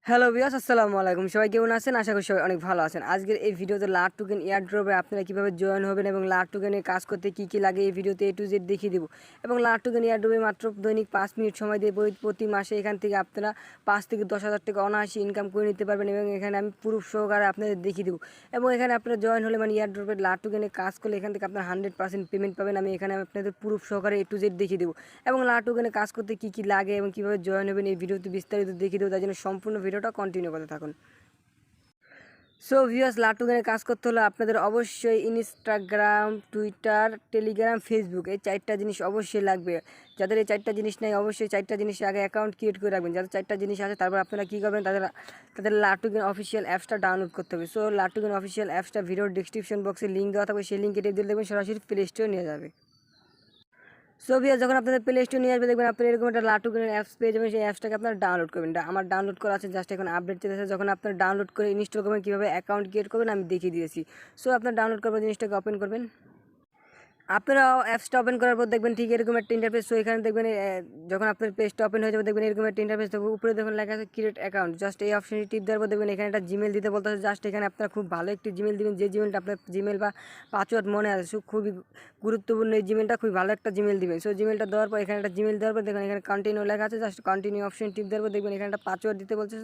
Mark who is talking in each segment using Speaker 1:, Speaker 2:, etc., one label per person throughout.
Speaker 1: Hello viewers, আসসালামু আলাইকুম। সবাই কেমন আছেন? আশা করি সবাই অনেক ভালো আছেন। আজকের এই ভিডিওতে LATOKEN এয়ারড্রপে আপনারা কীভাবে জয়েন হবেন এবং LATOKEN কাজ করতে কী কী লাগে এই ভিডিওতে A to Z দেখিয়ে দেবো। এবং LATOKEN এয়ারড্রপে মাত্র দৈনিক 5 মিনিট সময় দিয়ে প্রতি মাসে এখান থেকে আপনারা 5 থেকে 10,000 টাকা অনায়াসে ইনকাম করে নিতে পারবেন এবং এখানে আমি প্রুফ সহকারে আপনাদের দেখিয়ে দেবো। এবং এখানে আপনারা জয়েন হলে মানে এয়ারড্রপে LATOKEN কাজ করলে এখান থেকে আপনারা 100% পেমেন্ট পাবেন। আমি এখানে আপনাদের প্রুফ সহকারে A to Z দেখিয়ে দেবো এবং LATOKEN কাজ করতে কী কী লাগে এবং কীভাবে জয়েন হবেন এই ভিডিওতে বিস্তারিত দেখিয়ে দেবো। তার জন্য সম্পূর্ণ ভিডিওটা কন্টিনিউ করতে থাকুন। সো ভিউয়ার্স, LATOKEN কাজ করতে হলে আপনাদের অবশ্যই ইনস্টাগ্রাম, টুইটার, টেলিগ্রাম, ফেসবুক এই 4টা জিনিস অবশ্যই লাগবে। যাদের এই 4টা জিনিস নেই অবশ্যই 4টা জিনিস আগে অ্যাকাউন্ট ক্রিয়েট করে রাখবেন। যাদের 4টা জিনিস আছে তারপর আপনারা কী করবেন, তাদের LATOKEN অফিসিয়াল অ্যাপসটা ডাউনলোড করতে হবে। সো LATOKEN অফিসিয়াল অ্যাপসটা ভিডিওর ডিসক্রিপশন বক্সে লিঙ্ক দেওয়া থাকবে, সেই লিঙ্কে টিপে দিলে দেখবেন সরাসরি প্লে স্টোরে নিয়ে যাবে। সো ভিউয়ার্স, যখন আপনাদের প্লে স্টোর নিয়ে আসবে দেখবেন আপনারা এরকম একটা LATOKEN অ্যাপস পেয়ে যাবেন। সেই অ্যাপসটাকে আপনারা ডাউনলোড করবেন। আমার ডাউনলোড করা আছে, জাস্ট এখন আপডেট চলতেছে। যখন আপনারা ডাউনলোড করে ইনস্টল করবেন, কীভাবে অ্যাকাউন্ট ক্রিয়েট করবেন আমি দেখিয়ে দিয়েছি। সো আপনারা ডাউনলোড করবেন, জিনিসটাকে ওপেন করবেন। আপনারা অ্যাপসটা ওপেন করার পর দেখবেন ঠিক এরকম একটা ইন্টারফেস। সো এখানে দেখবেন যখন আপনার পেজটা ওপেন হয়ে যাবে দেখবেন এরকম একটা ইন্টারফেস থাকবে। উপরে দেখুন লেখা আছে ক্রিয়েট অ্যাকাউন্ট। জাস্ট এই অপশনটি টিপ দেওয়ার পর দেখবেন এখানে একটা জিমেল দিতে বলতে আছে। জাস্ট এখানে আপনারা খুব ভালো একটি জিমেল দিবেন, যে জিমেলটা আপনার জিমেল বা পাসওয়ার্ড মনে আছে। সো খুবই গুরুত্বপূর্ণ এই জিমেলটা, খুবই ভালো একটা জিমেল দিবেন। সো জিমেলটা দেওয়ার পর এখানে একটা জিমেল দেওয়ার পর দেখুন এখানে কন্টিনিউ লেখা আছে। জাস্ট কন্টিনিউ অপশন টিপ দেওয়ার পর দেখবেন এখানে একটা পাসওয়ার্ড দিতে বলছে।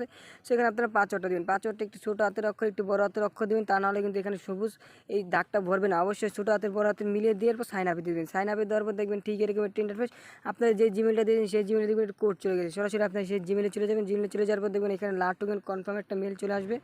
Speaker 1: সেখানে আপনারা পাসওয়ার্ডটা দেবেন। পাসওয়ার্ডটা একটু ছোটো হাতের অক্ষর, একটু বড় হাতের অক্ষর দেবেন, তা নাহলে কিন্তু এখানে সবুজ এই দাগটা ভরবে না। অবশ্যই ছোটো হাতের বড় হাতের মিলিয়ে দেওয়ার পর সাইন আপে দেবেন। সাইন আপে দেওয়ার পর দেখবেন ঠিক এরকম একটা ইন্টারফেস। আপনার যে জিমেলটা দিয়েছেন সেই জিমেলে দেখবেন কোড চলে গেছে। সরাসরি আপনার সেই জিমেলে চলে যাবেন। জিমেলে চলে যাওয়ার পর দেখবেন এখানে LATOKEN কনফার্ম একটা মেল চলে আসবে।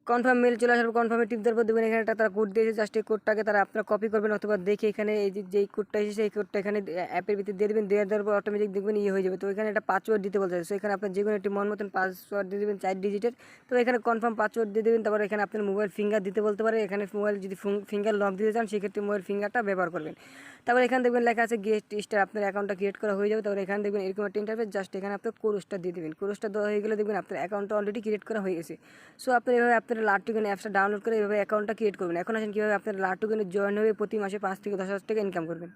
Speaker 1: কনফার্ম মেল চলে আসার পর কনফার্মে টিপ দেওয়ার পর দেখবেন এখানে একটা তারা কোড দিয়েছে। জাস্ট এই কোডটাকে তারা আপনারা কপি করবেন অথবা দেখে এখানে এই যেই কোডটা এসেছে এই কোডটা এখানে অ্যাপের ভিতরে দিয়ে দেবেন। দেওয়ার পর অটোমেটিক দেখবেন হয়ে যাবে। তো এখানে একটা পাসওয়ার্ড দিতে বলতে সো এখানে আপনার যে কোনো একটি মন মতন পাসওয়ার্ড দিয়ে দেবেন 4 ডিজিটের। তো এখানে কনফার্ম পাসওয়ার্ড দিয়ে দেবেন। তারপর এখানে আপনার মোবাইল ফিঙ্গার দিতে বলতে পারে। এখানে মোবাইল যদি ফিঙ্গার লক দিতে চান সেক্ষেত্রে মোবাইল ফিঙ্গারটা ব্যবহার করবেন। তারপর এখানে দেখবেন লেখা আছে গেস্ট স্টার, আপনার অ্যাকাউন্টটা ক্রিয়েট করা হয়ে যাবে। তারপর এখানে দেখবেন এরকম একটা ইন্টারফেস। জাস্ট এখানে আপনার কোর্সটা দিয়ে দেবেন। কোর্সটা দেওয়া হয়ে গেলে দেখবেন আপনার অ্যাকাউন্টটা অলরেডি ক্রিয়েট করা হয়ে গেছে। সো আপনি এভাবে আপনার LATOKEN অ্যাপসটা ডাউনলোড করে এভাবে অ্যাকাউন্টটা ক্রিয়েট করবেন। এখন আসেন কীভাবে আপনার LATOKEN জয়েন হয়ে প্রতি মাসে 5 থেকে 10,000 টাকা ইনকাম করবেন।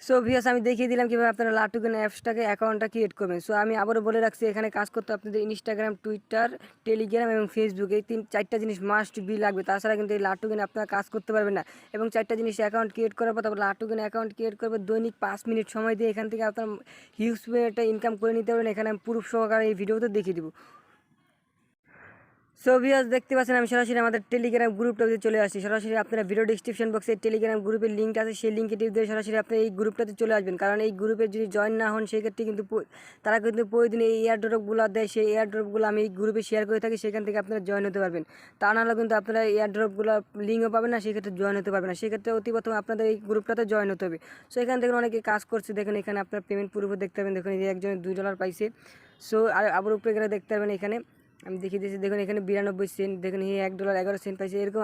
Speaker 1: সো ভিউয়ার্স, আমি দেখিয়ে দিলাম কীভাবে আপনারা LATOKEN অ্যাপসটাকে অ্যাকাউন্টটা ক্রিয়েট করবেন। সো আমি আবারও বলে রাখছি এখানে কাজ করতে আপনাদের ইনস্টাগ্রাম, টুইটার, টেলিগ্রাম এবং ফেসবুক এই 4টা জিনিস মাস্ট বি লাগবে। তাছাড়া কিন্তু এই LATOKEN আপনারা কাজ করতে পারবেন না। এবং 4টা জিনিস অ্যাকাউন্ট ক্রিয়েট করার পর তারপর LATOKEN অ্যাকাউন্ট ক্রিয়েট করবে দৈনিক 5 মিনিট সময় দিয়ে এখান থেকে আপনার হিউজ একটা ইনকাম করে নিতে পারবেন। এখানে আমি প্রুফ সহকারে এই ভিডিওতে দেখিয়ে দেবো। সো ভিউয়ার্স, দেখতে পাচ্ছেন আমি সরাসরি আমাদের টেলিগ্রাম গ্রুপটাতে চলে আসছি। সরাসরি আপনারা ভিডিও ডিসক্রিপশন বক্সে টেলিগ্রাম গ্রুপের লিঙ্ক আছে, সেই লিঙ্কে টিপ দিয়ে সরাসরি আপনি এই গ্রুপটাতে চলে আসবেন। কারণ এই গ্রুপে যদি জয়েন না হন সেক্ষেত্রে কিন্তু তারা কিন্তু প্রতিদিন এই এয়ারড্রপগুলো দেয়। সেই এয়ারড্রপগুলো আমি এই গ্রুপে শেয়ার করে থাকি, সেখান থেকে আপনারা জয়েন হতে পারবেন। তা নাহলে কিন্তু আপনারা এয়ারড্রপগুলো লিঙ্কও পাবেন না, সেক্ষেত্রে জয়েন হতে পারবেন না। সেক্ষেত্রে অতি প্রথমে আপনাদের এই গ্রুপটাতে জয়েন হতে হবে। সো এখান থেকে অনেকে কাজ করছে, দেখেন এখানে আপনার পেমেন্ট পুরো দেখতে পাবেন। দেখুন এই একজনের $2 পাইছে। সো আর আবার উপরে গেলে দেখতে পাবেন এখানে আমি দেখিয়ে দিয়েছি। দেখুন এখানে 92 সেন্ট, দেখুন $1.11 পাইছে। এরকম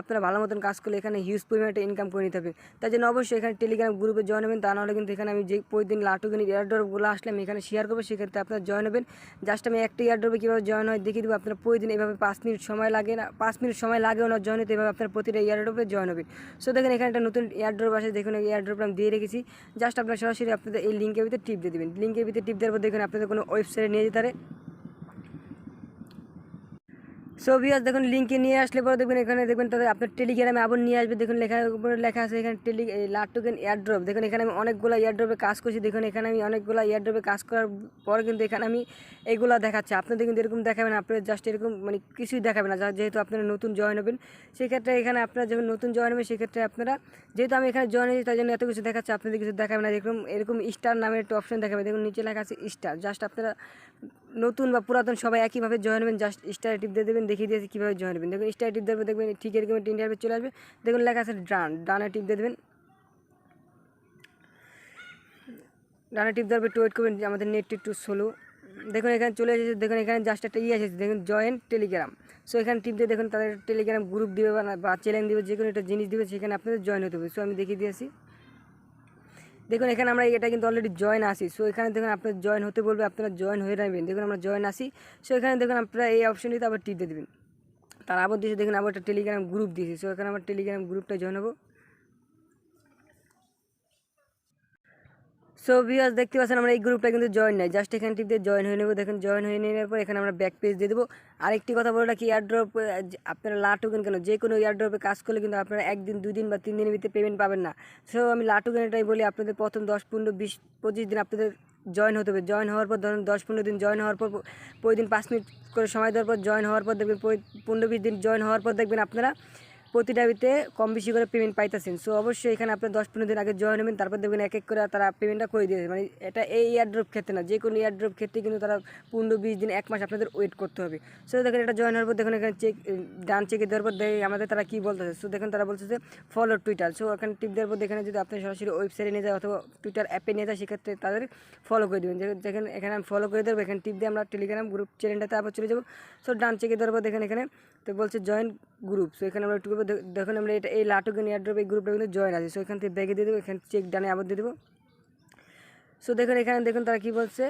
Speaker 1: আপনারা ভালো মতন কাজ করলে এখানে হিউজ পরিমাণে ইনকাম করে নিতে হবে। তাই জন্য অবশ্যই এখানে টেলিগ্রাম গ্রুপে জয়েন হবেন। তা নাহলে কিন্তু এখানে আমি যে প্রতিদিন LATOKEN এয়ারড্রপগুলো আসলে আমি এখানে শেয়ার করবো, সেক্ষেত্রে আপনারা জয়েন হবেন। জাস্ট আমি একটা এয়ারড্রপে কীভাবে জয়েন হয় দেখিয়ে দেবো। আপনারা প্রতিদিন এভাবে 5 মিনিট সময় লাগে না, 5 মিনিট সময় লাগেও না জয়েন হতে। এভাবে আপনার প্রতিটা এয়ারড্রপে জয়েন হবেন। সো দেখেন এখানে একটা নতুন এয়ারড্রপ আছে। দেখুন এই এয়ারড্রপটা আমি দিয়ে রেখেছি। জাস্ট আপনারা সরাসরি আপনাদের এই লিঙ্কের ভিতরে টিপ দিয়ে দেবেন। লিঙ্কের ভিতরে টিপ দেওয়ার পর দেখুন আপনাদের কোনো ওয়েবসাইটে নিয়ে যেতে পারে। সো ভিউয়ার্স, দেখুন লিঙ্কে নিয়ে আসলে পরে দেখবেন এখানে দেখবেন তাদের আপনার টেলিগ্রামে আবার নিয়ে আসবে। দেখুন লেখার উপরে লেখা আছে এখানে LATOKEN এয়ারড্রপ। দেখুন এখানে আমি অনেকগুলো এয়ারড্রপে কাজ করছি। দেখুন এখানে আমি অনেকগুলো এয়ারড্রপে কাজ করার পর কিন্তু এখানে আমি এগুলো দেখাচ্ছি। আপনাদের কিন্তু এরকম দেখাবে না, আপনাদের জাস্ট এরকম মানে কিছুই দেখাবে না। যেহেতু আপনারা নতুন জয়েন হবেন, সেক্ষেত্রে এখানে আপনারা যখন নতুন জয়েন হবেন সেক্ষেত্রে আপনারা যেহেতু আমি এখানে জয়েন হয়েছি তাই জন্য এত কিছু দেখাচ্ছে, আপনাদের কিছু দেখাবে না। এরকম স্টার নামের একটা অপশন দেখাবে। দেখুন নিচে লেখা আছে স্টার। জাস্ট আপনারা নতুন বা পুরাতন সবাই একইভাবে জয়েন হবেন। জাস্ট স্টার টিপ দিয়ে দেবেন, দেখিয়ে দিয়েছি কীভাবে জয়েন হবেন। দেখুন স্টার টিপ দেবেন, দেখবেন ঠিক এরকম একটা ইন্টারভিউ চলে আসবে। দেখুন লেখা আছে ডানে টিপ দিয়ে দেবেন। ডানে টিপ দেওয়ার পর একটু ওয়েট করবেন, আমাদের নেট একটু স্লো। দেখুন এখানে চলে এসেছে। দেখুন এখানে জাস্ট একটা এসেছে, দেখুন জয়েন টেলিগ্রাম। সো এখানে টিপ দিয়ে দেখুন তাদের টেলিগ্রাম গ্রুপ দিবে বা চ্যালেঞ্জ দিবে, যে কোনো একটা জিনিস দিবে, সেখানে আপনাদের জয়েন হতে হবে। সো আমি দেখিয়ে দিয়েছি। দেখুন এখানে আমরা এটা কিন্তু অলরেডি জয়েন আসি। সো এখানে দেখুন আপনার জয়েন হতে বলবে, আপনারা জয়েন হয়ে রাখবেন। দেখুন আমরা জয়েন আসি। সো এখানে দেখুন আপনারা এই অপশনটিতে আবার টিপ দিয়ে দেবেন। তার আবার দিয়েছে দেখুন আবার একটা টেলিগ্রাম গ্রুপ দিয়েছে। সো এখানে আমার টেলিগ্রাম গ্রুপটা জয়েন হবো। সো ভিউয়ার্স দেখতে পাচ্ছেন আমরা এই গ্রুপটা কিন্তু জয়েন নাই, জাস্ট এখানে টিপ দিয়ে জয়েন হয়ে নেবো। দেখেন জয়েন হয়ে নেওয়ার পর এখানে আমরা ব্যাক পেজ দিয়ে দেবো। আরেকটি কথা বলে রাখি, এয়ারড্রপ আপনারা লাটোকেন কেন যে কোনো এয়ারড্রপে কাজ করলে কিন্তু আপনারা 1 দিন 2 দিন বা 3 দিনের ভিতরে পেমেন্ট পাবেন না। সো আমি লাটোকেন এটাই বলি, আপনাদের প্রথম 10 15 20 25 দিন আপনাদের জয়েন হতে হবে। জয়েন হওয়ার পর ধরুন 10-15 দিন জয়েন হওয়ার পর প্রতিদিন 5 মিনিট করে সময় দেওয়ার পর জয়েন হওয়ার পর দেখবেন 15-20 দিন জয়েন হওয়ার পর দেখবেন আপনারা প্রতিটা ভিতে কম বেশি করে পেমেন্ট পাইতেছেন। সো অবশ্যই এখানে আপনার 10-15 দিন আগে জয়েন হবেন, তারপর দেখবেন এক এক করে তারা পেমেন্টটা করে দিয়েছে। মানে এটা এই এয়ারড্রপ ক্ষেত্রে না, যে কোনো এয়ারড্রপ ক্ষেত্রে কিন্তু তারা 15-20 দিন 1 মাস আপনাদের ওয়েট করতে হবে। সো দেখেন এটা জয়েন হওয়ার পর দেখুন এখানে ডান চেকে দেওয়ার পর দেখে আমাদের তারা কী বলতেছে। সো দেখেন তারা বলছে যে ফলো টুইটার। সো এখানে টিপ দেওয়ার পর এখানে যদি আপনি সরাসরি ওয়েবসাইটে নিয়ে যায় অথবা টুইটার অ্যাপে নিয়ে যায়, সেক্ষেত্রে তাদের ফলো করে দেবেন। দেখেন এখানে আমি ফলো করে দেবো, এখানে টিপ দিয়ে আমরা টেলিগ্রাম গ্রুপ চ্যানেলটাতে আবার চলে যাবো। সো ডান চেকে দেওয়ার পর দেখেন এখানে তো বলছে জয়েন গ্রুপ। সো এখানে আমরা একটু দেখুন আমরা এটা এই লাটোকেন এয়ারড্রপ এই গ্রুপটা কিন্তু জয়েন আছে। সো এখান থেকে ব্যাগে দিয়ে দেবো, এখানে চেক ডানে আবার দিয়ে দেবো। সো দেখুন এখানে দেখুন তারা কী বলছে,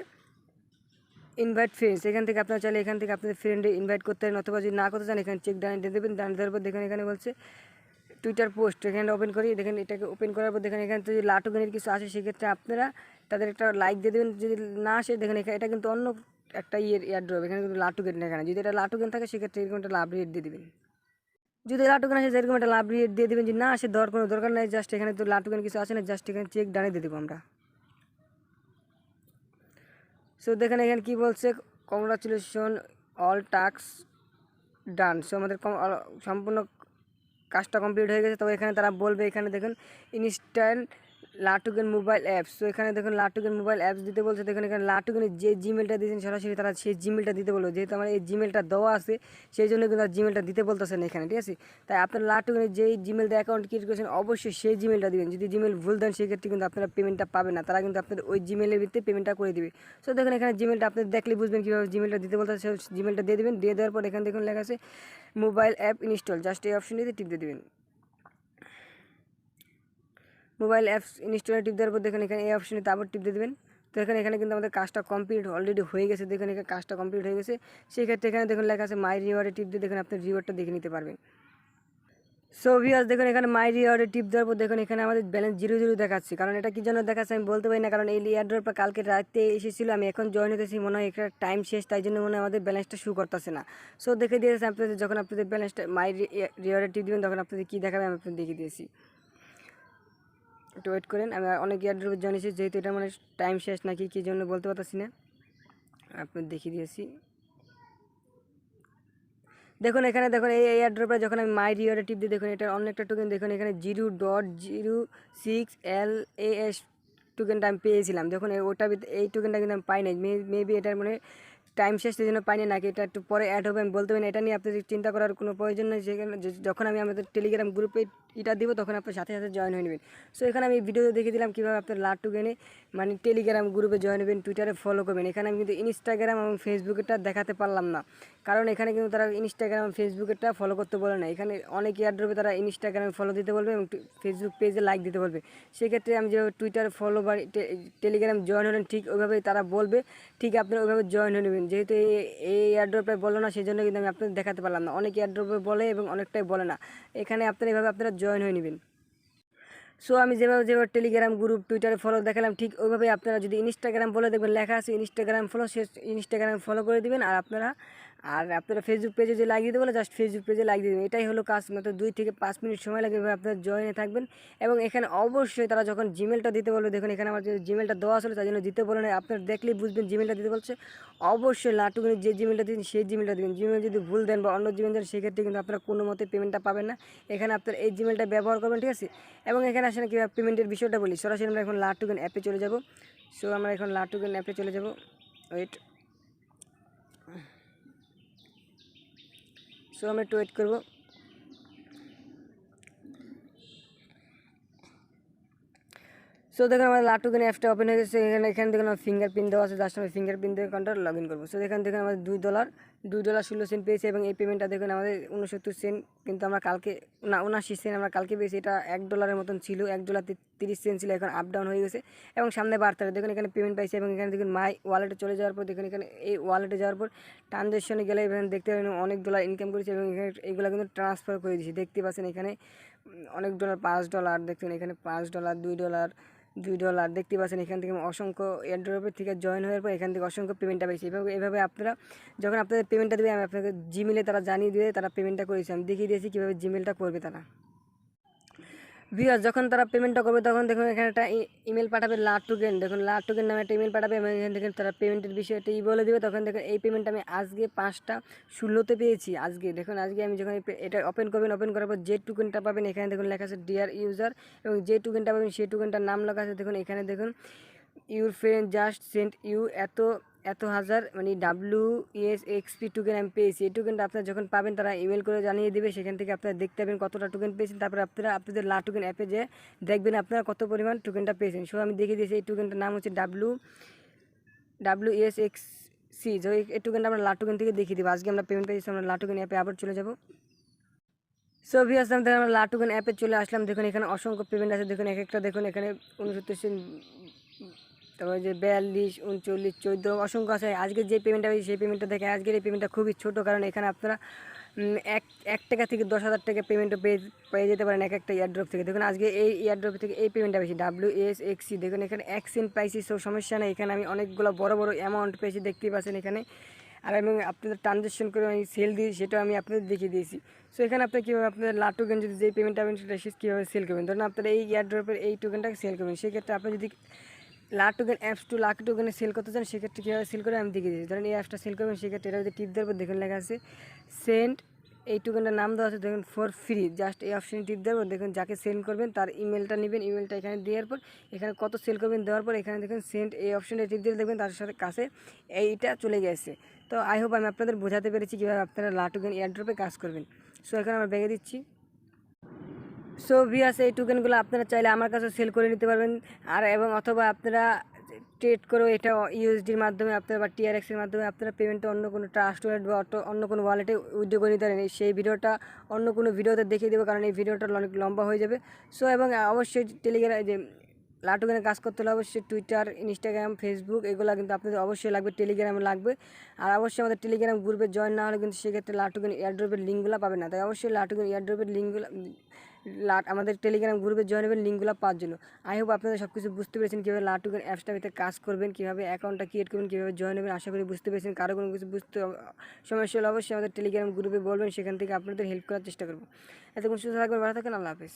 Speaker 1: ইনভাইট ফ্রেন্ডস। এখান থেকে আপনারা চাইলে এখান থেকে আপনাদের ফ্রেন্ডে ইনভাইট করতে পারেন, অথবা যদি না করতে চান এখানে চেক ডানে দিয়ে দেবেন। ডানে দেওয়ার পর দেখেন এখানে বলছে টুইটার পোস্ট, এখানে ওপেন করি। দেখেন এটাকে ওপেন করার পর দেখেন এখানে যদি লাটোকেনের কিছু আসে সেক্ষেত্রে আপনারা তাদের একটা লাইক দিয়ে দেবেন। যদি না আসে দেখেন এটা কিন্তু অন্য একটা এয়ারড্রপ, এখানে কিন্তু লাটোকেন না। এখানে যদি এটা লাটোকেন থাকে সেক্ষেত্রে এরকম একটা লাভ রেট দিয়ে দেবেন। যদি লাটোকেন আসে এরকম একটা লাভ রেট দিয়ে দেবেন। যদি না আসে কোনো দরকার নেই, জাস্ট এখানে তো লাটোকেন কিছু আসে না, জাস্ট এখানে চেক ডানে দিয়ে দেবো আমরা। সো দেখেন এখানে কী বলছে, কংগ্রাচুলেশন অল টাস্ক ডান। সো আমাদের সম্পূর্ণ কাজটা কমপ্লিট হয়ে গেছে। তবে এখানে তারা বলবে, এখানে দেখুন ইনস্ট্যান্ট লাটোকেন মোবাইল অ্যাপস। তো এখানে দেখুন লাটোকেন মোবাইল অ্যাপস দিতে বলছে। দেখুন এখানে লাটোকেনের যে জিমেলটা দিয়েছেন সরাসরি তারা সেই জিমেলটা দিতে বলবে। যেহেতু আমার এই জিমেলটা দেওয়া আছে সেই জন্য কিন্তু জিমেলটা দিতে বলতেছেন এখানে, ঠিক আছে। তাই আপনার লাটোকেনের যেই জিমেল দিয়ে অ্যাকাউন্ট ক্রিয়েট করেছেন অবশ্যই সেই জিমেলটা দিবেন। যদি জিমেল ভুল দেন সেক্ষেত্রে কিন্তু আপনারা পেমেন্টটা পাবেন না, তারা কিন্তু আপনাদের ওই জিমেলের ভিত্তিতে পেমেন্টটা করে দিবে। সো দেখুন এখানে জিমেলটা আপনি দেখলে বুঝবেন কীভাবে জিমেলটা দিতে বলতেছে। জিমেলটা দিয়ে দেবেন, দিয়ে দেওয়ার পর এখানে দেখুন লেখা আছে মোবাইল অ্যাপ ইনস্টল, জাস্ট এই অপশনটিতে টিপ দিয়ে দেবেন। মোবাইল অ্যাপস ইনস্টলে টিপ দেওয়ার পর দেখেন এখানে এই অপশনে আবার টিপ দিয়ে দেবেন। তো এখানে কিন্তু আমাদের কাজটা কমপ্লিট অলরেডি হয়ে গেছে। দেখুন এখানে কাজটা কমপ্লিট হয়ে গেছে। সেক্ষেত্রে এখানে দেখুন লেখা আছে মাই রিওয়ার্ডে টিপ দিয়ে দেখুন আপনি রিওয়ার্ডটা দেখে নিতে পারবেন। সো ভিউয়ার্স দেখুন এখানে মাই রিওয়ার্ডে টিপ দেওয়ার পর দেখুন এখানে আমাদের ব্যালেন্স 0 দেখাচ্ছে। কারণ এটা কী জন্য দেখাচ্ছে আমি বলতে পারি না, কারণ এই এয়ারড্রপটা কালকে রাতে এসেছিলো, আমি এখন জয়েন হতেছি, মনে হয় একটা টাইম শেষ, তাই জন্য মনে হয় আমাদের ব্যালেন্সটা শু করতেছে না। সো দেখে দিয়েছে আপনাদের, যখন আপনাদের ব্যালেন্সটা মাই রিওয়ার্ডে টিপ দেবেন তখন আপনাদের কী দেখাবে আমি আপনাদের দেখিয়ে দিয়েছি। একটু ওয়েট করেন, আমি অনেক এয়ারড্রপে জানিয়েছি, যেহেতু এটা মানে টাইম শেষ নাকি কী জন্য বলতে পারতেছি না, আপনার দেখিয়ে দিয়েছি। দেখুন এখানে দেখুন এই এয়ারড্রপটা যখন আমি মাই রিওয়ার্ডে টিপ দিই দেখুন এটার অন্য একটা টোকেন দেখুন এখানে 0.06 LAS টোকেনটা আমি পেয়েছিলাম। দেখুন ওটা এই টোকেনটা কিন্তু আমি পাই নাই, মেবি এটার মানে টাইম শেষ সেই জন্য পাইনি, নাকি এটা একটু পরে অ্যাড হবে আমি বলতে পারি না। এটা নিয়ে আপনাদের চিন্তা করার কোনো প্রয়োজন নেই। সেখানে যখন আমি আমাদের টেলিগ্রাম গ্রুপে এটা দিব তখন আপনার সাথে সাথে জয়েন হয়ে নেবেন। সো এখানে আমি ভিডিওতে দেখিয়ে দিলাম কীভাবে আপনার লাটোকেনে মানে টেলিগ্রাম গ্রুপে জয়েন হবেন, টুইটারে ফলো করবেন। এখানে আমি কিন্তু ইনস্টাগ্রাম এবং ফেসবুকেরটা দেখাতে পারলাম না, কারণ এখানে কিন্তু তারা ইনস্টাগ্রাম ফেসবুকেরটা ফলো করতে বলে না। এখানে অনেক এয়ারড্রপে তারা ইনস্টাগ্রামে ফলো দিতে বলবে এবং ফেসবুক পেজে লাইক দিতে বলবে। সেক্ষেত্রে আমি যেভাবে টুইটার ফলো বা টেলিগ্রাম জয়েন হলেন ঠিক ওইভাবেই তারা বলবে, ঠিক আপনারা ওইভাবে জয়েন হয়ে নেবেন। যেহেতু এই এয়ারড্রপটা বলো না সেই জন্য কিন্তু আমি আপনাদের দেখাতে পারলাম না। অনেক এয়ারড্রপে বলে এবং অনেকটাই বলে না। এখানে আপনারা এইভাবে আপনারা জয়েন হয়ে নেবেন। সো আমি যেভাবে টেলিগ্রাম গ্রুপ টুইটারে ফলো দেখালাম ঠিক ওইভাবেই আপনারা যদি ইনস্টাগ্রাম ফলো দেখবেন লেখা আছে ইনস্টাগ্রাম ফলো, সে ইনস্টাগ্রাম ফলো করে দেবেন। আর আপনারা ফেসবুক পেজে যে লাইক দিতে বলে জাস্ট ফেসবুক পেজে লাইক দিয়ে দেবেন। এটাই হলো কাজ, মাত্র 2 থেকে 5 মিনিট সময় লাগবে, এভাবে আপনারা জয়েনে থাকবেন। এবং এখানে অবশ্যই তারা যখন জিমেলটা দিতে বলবে, দেখুন এখানে আমার যে জিমেলটা দেওয়া আসলে তার জন্য দিতে বলে না, আপনারা দেখলেই বুঝবেন জিমেলটা দিতে বলছে। অবশ্যই লাটুকুনি যে জিমেলটা দিন সেই জিমেলটা দেবেন। জিমেল যদি ভুল দেন বা অন্য জিমেল দেন সেক্ষেত্রে কিন্তু আপনারা কোনো মতে পেমেন্টটা পাবেন না। এখানে আপনার এই জিমেলটা ব্যবহার করবেন, ঠিক আছে। এবং এখানে আসলে কীভাবে পেমেন্টের বিষয়টা বলি, সরাসরি আমরা এখন লাটোকেন অ্যাপে চলে যাব। সো আমরা এখন লাটোকেন অ্যাপে চলে যাব, ওয়েট। সো আমরা একটু ওয়েট করবো। সো দেখুন আমার লাটোকেন অ্যাপটা ওপেন হয়ে গেছে। এখানে দেখুন আমার ফিঙ্গারপ্রিন্ট দেওয়া আছে, জাস্ট আমি ফিঙ্গারপ্রিন্ট দিয়ে অ্যাকাউন্টটা লগ ইন করবো। সো এখানে দেখুন আমাদের $2.16 পেয়েছি এবং এই পেমেন্টটা দেখুন আমাদের 69 সেন্ট, কিন্তু আমরা কালকে না 79 সেন্ট আমরা কালকে পেয়েছি। এটা $1 মতন ছিল, $1.30 ছিল, এখন আপ ডাউন হয়ে গেছে এবং সামনে বাড়তে হবে। দেখুন এখানে পেমেন্ট পাইছি এবং এখানে দেখুন মাই ওয়ালেটে চলে যাওয়ার পর দেখুন এখানে এই ওয়ালেটে যাওয়ার পর ট্রানজ্যাকশনে গেলে এখানে দেখতে পাবেন অনেক ডলার ইনকাম করেছে এবং এখানে এইগুলো কিন্তু ট্রান্সফার করে দিয়েছি। দেখতে পাচ্ছেন এখানে অনেক ডলার, $5 দেখুন এখানে $5, $2, $2 দেখতে পাচ্ছেন। এখান থেকে আমি অসংখ্য এয়ারড্রপের থেকে জয়েন হওয়ার পর এখান থেকে অসংখ্য পেমেন্টটা পেয়েছি। এভাবে আপনারা যখন আপনাদের পেমেন্টটা দেবে, আমি আপনাকে জিমেলে তারা জানিয়ে দিয়ে তারা পেমেন্টটা করেছে, আমি দেখিয়ে দিয়েছি কীভাবে জিমেলটা করবে তারা। ভিউয়ার্স, যখন তারা পেমেন্টটা করবে তখন দেখুন এখানে একটা ইমেল পাঠাবে LATOKEN, দেখুন LATOKEN নামে একটা ইমেল পাঠাবে এবং এখান থেকে তারা পেমেন্টের বিষয়টা বলে দেবে। তখন দেখুন এই পেমেন্টটা আমি আজকে 5:16 পেয়েছি। আজকে দেখুন, আজকে আমি যখন এটা ওপেন করবেন, ওপেন করার পর যে টোকেনটা পাবেন এখানে দেখুন লেখা আছে ডিয়ার ইউজার, এবং যে টোকেনটা পাবেন সেই টোকেনটার নাম লেখা আছে। দেখুন এখানে দেখুন your friend just sent you এত হাজার মানে WSXP টোকেন আমি পেয়েছি। এই টোকেনটা আপনারা যখন পাবেন তারা ইমেল করে জানিয়ে দেবে, সেখান থেকে আপনারা দেখতে পাবেন কতটা টোকেন পেয়েছেন। তারপরে আপনারা আপনাদের LATOKEN অ্যাপে যে দেখবেন আপনারা কত পরিমাণ টোকেনটা পেয়েছেন। সো আমি দেখিয়ে দিয়েছি এই টোকেনটার নাম হচ্ছে WSXC। এই টোকেনটা আমরা LATOKEN থেকে দেখিয়ে দেবো। আজকে আমরা পেমেন্ট পেয়েছি, আমরা LATOKEN অ্যাপে আবার চলে যাব। সো ভিউয়ার্স, আমরা LATOKEN অ্যাপে চলে আসলাম। দেখুন এখানে অসংখ্য পেমেন্ট আছে। দেখুন এক একটা দেখুন এখানে 69 সেন্ট, তারপরে যে 42, 39, 14 অসংখ্য আছে। আজকে যে পেমেন্টটা হয়েছে সেই পেমেন্টটা দেখে আজকের এই পেমেন্টটা খুবই ছোটো, কারণ এখানে আপনারা এক টাকা থেকে 10,000 টাকা পেমেন্টও পেয়ে যেতে পারেন এক একটা এয়ারড্রপ থেকে। দেখুন আজকে এই এয়ারড্রপ থেকে এই পেমেন্টটা পেয়েছি WSXC। দেখুন এখানে সেন্ট পাইছি, সো সমস্যা নেই। এখানে আমি অনেকগুলো বড় অ্যামাউন্ট পেয়েছি, দেখতেই পাচ্ছেন এখানে। আর এবং আপনাদের ট্রানজ্যাকশন করে আমি সেল দিই, সেটাও আমি আপনাদের দেখিয়ে দিয়েছি। সো এখানে আপনি কীভাবে আপনাদের LATOKEN যদি যেই পেমেন্ট পাবেন সেটা কীভাবে সেল করবেন, ধরুন আপনারা এই এয়ারড্রপের এই টোকেনটাকে সেল করবেন, সেক্ষেত্রে আপনি যদি LATOKEN apps to LATOKEN sell করতে চান, সেক্ষেত্রে কীভাবে সেল করে আমি দেখিয়ে দিয়েছি। ধরেন এই অ্যাপসটা সেল করবেন, সেক্ষেত্রে এটা যদি টিপ দেওয়ার পর দেখুন লেখা আছে সেন্ড, এই টোকেনটার নাম দেওয়া আছে দেখুন ফর ফ্রি। জাস্ট এই অপশানে টিপ দেওয়ার পর দেখুন যাকে সেন্ড করবেন তার ইমেলটা নেবেন, ইমেলটা এখানে দেওয়ার পর এখানে কত সেল করবেন দেওয়ার পর এখানে দেখুন সেন্ড, এই অপশানটা টিপ দিয়ে দেখবেন তার সাথে কাছে এইটা চলে গেছে। তো আই হোপ আমি আপনাদের বোঝাতে পেরেছি কীভাবে আপনারা LATOKEN এয়ারড্রপে কাজ করবেন। সো এখানে আমরা ব্যাগে দিচ্ছি। সো ভিউয়ার্স, এই টোকেনগুলো আপনারা চাইলে আমার কাছে সেল করে নিতে পারবেন, আর এবং অথবা আপনারা ট্রেড করেও এটা USDর মাধ্যমে আপনারা বা TRXের মাধ্যমে আপনারা পেমেন্টটা অন্য কোনো ট্রাস্ট ওয়ালেট বা অন্য কোনো ওয়ালেটে উইথড্র করে নিতে পারেন। সেই ভিডিওটা অন্য কোনো ভিডিওতে দেখিয়ে দেবো, কারণ এই ভিডিওটা অনেক লম্বা হয়ে যাবে। সো এবং অবশ্যই টেলিগ্রাম যে LATOKEN কাজ করতে হলে অবশ্যই টুইটার, ইনস্টাগ্রাম, ফেসবুক এগুলো কিন্তু আপনাদের অবশ্যই লাগবে, টেলিগ্রাম লাগবে। আর অবশ্যই আমাদের টেলিগ্রাম গ্রুপে জয়েন না হলে কিন্তু সেক্ষেত্রে LATOKEN এয়ারড্রপের লিঙ্কগুলো পাবেন না। তাই অবশ্যই LATOKEN এয়ারড্রপের লিঙ্কগুলো আমাদের টেলিগ্রাম গ্রুপে জয়েন হবেন লিঙ্কগুলো পাওয়ার জন্য। আই হোপ আপনারা সব কিছু বুঝতে পেরেছেন কীভাবে LATOKEN অ্যাপসটা ভিতরে কাজ করবেন, কীভাবে অ্যাকাউন্টটা ক্রিয়েট করবেন, কীভাবে জয়েন হবেন। আশা করি বুঝতে পেরেছেন। কারো কোনো কিছু বুঝতে সমস্যা হলে অবশ্যই আমাদের টেলিগ্রাম গ্রুপে বলবেন, সেখান থেকে আপনাদের হেল্প করার চেষ্টা করবো। এতক্ষণ সুস্থ থাকবেন, ভালো থাকেন, আল্লাহ হাফেজ।